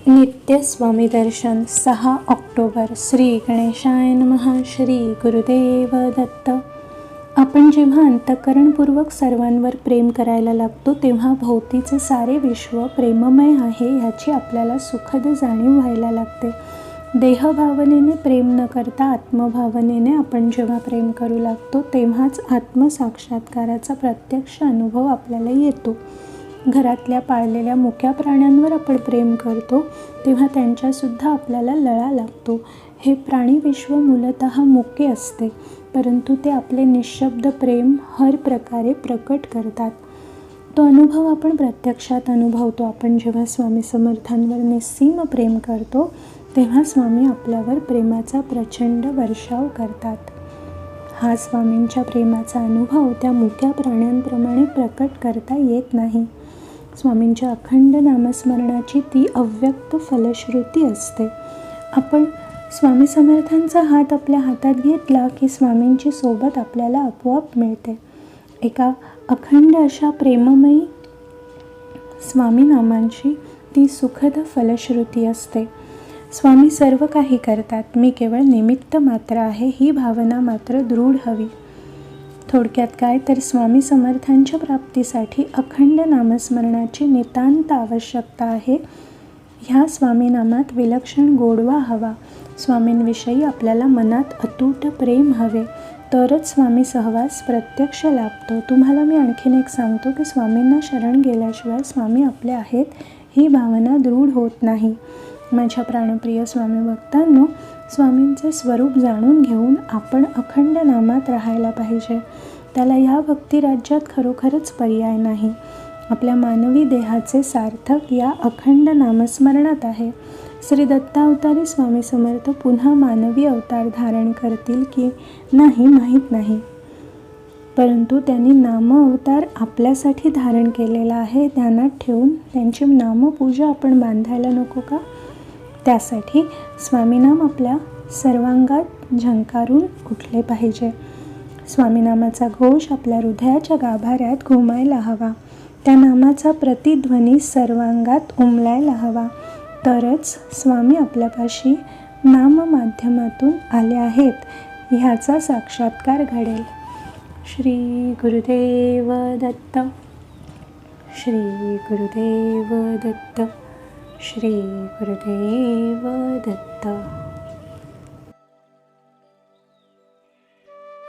नित्य स्वामी दर्शन 6 ऑक्टोबर. श्री गणेशाय नमः. श्री गुरुदेव दत्त. आपण जेव्हा अंतःकरणपूर्वक सर्वांवर प्रेम करायला लागतो तेव्हा भोवतीचे सारे विश्व प्रेममय आहे ह्याची आपल्याला सुखद जाणीव व्हायला लागते. देहभावनेने प्रेम न करता आत्मभावनेने आपण जेव्हा प्रेम करू लागतो तेव्हाच आत्मसाक्षात्काराचा प्रत्यक्ष अनुभव आपल्याला येतो. घरातल्या पाळलेल्या मुक्या प्राण्यांवर आपण प्रेम करतो तेव्हा त्यांच्यासुद्धा आपल्याला लळा लागतो. हे प्राणीविश्व मूलतः मुके असते, परंतु ते आपले निःशब्द प्रेम हर प्रकारे प्रकट करतात. तो अनुभव आपण प्रत्यक्षात अनुभवतो. आपण जेव्हा स्वामी समर्थांवर निस्सीम प्रेम करतो तेव्हा स्वामी आपल्यावर प्रेमाचा प्रचंड वर्षाव करतात. हा स्वामींच्या प्रेमाचा अनुभव त्या मुक्या प्राण्यांप्रमाणे प्रकट करता येत नाही. स्वामींच्या अखंड नामस्मरणाची ती अव्यक्त फलश्रुती असते. आपण स्वामी समर्थांचा हात आपल्या हातात घेतला की स्वामींची सोबत आपल्याला आपोआप मिळते. एका अखंड अशा प्रेममयी स्वामी नामांची ती सुखद फलश्रुती असते. स्वामी सर्व काही करतात, मी केवळ निमित्त मात्र आहे ही भावना मात्र दृढ हवी. थोडक्यात काय तर स्वामी समर्थांच्या प्राप्तीसाठी अखंड नामस्मरणाची नितांत आवश्यकता आहे. ह्या स्वामीनामात विलक्षण गोडवा हवा. स्वामींविषयी आपल्याला मनात अतूट प्रेम हवे, तरच स्वामी सहवास प्रत्यक्ष लाभतो. तुम्हाला मी आणखीन एक सांगतो की स्वामींना शरण गेल्याशिवाय स्वामी आपले आहेत ही भावना दृढ होत नाही. माझ्या प्राणप्रिय स्वामी भक्तांनो, स्वामींचे स्वरूप जाणून घेऊन आपण अखंड नामात राहायला पाहिजे. त्याला ह्या भक्तिराज्यात खरोखरच पर्याय नाही. आपल्या मानवी देहाचे सार्थक या अखंड नामस्मरणात आहे. श्री दत्तावतारी स्वामी समर्थ पुन्हा मानवी अवतार धारण करतील की नाही माहीत नाही, परंतु त्यांनी नाम अवतार आपल्यासाठी धारण केलेला आहे. ध्यानात ठेवून त्यांची नामपूजा आपण बांधायला नको का? त्यासाठी स्वामीनाम आपल्या सर्वांगात झंकारून उठले पाहिजे. स्वामीनामाचा घोष आपल्या हृदयाच्या गाभाऱ्यात घुमायला हवा. त्या नामाचा प्रतिध्वनी सर्वांगात उमलायला हवा. तरच स्वामी आपल्यापाशी नाम माध्यमातून आले आहेत ह्याचा साक्षात्कार घडेल. श्री गुरुदेव दत्त. श्री गुरुदेव दत्त. श्री गुरुदेव दत्त.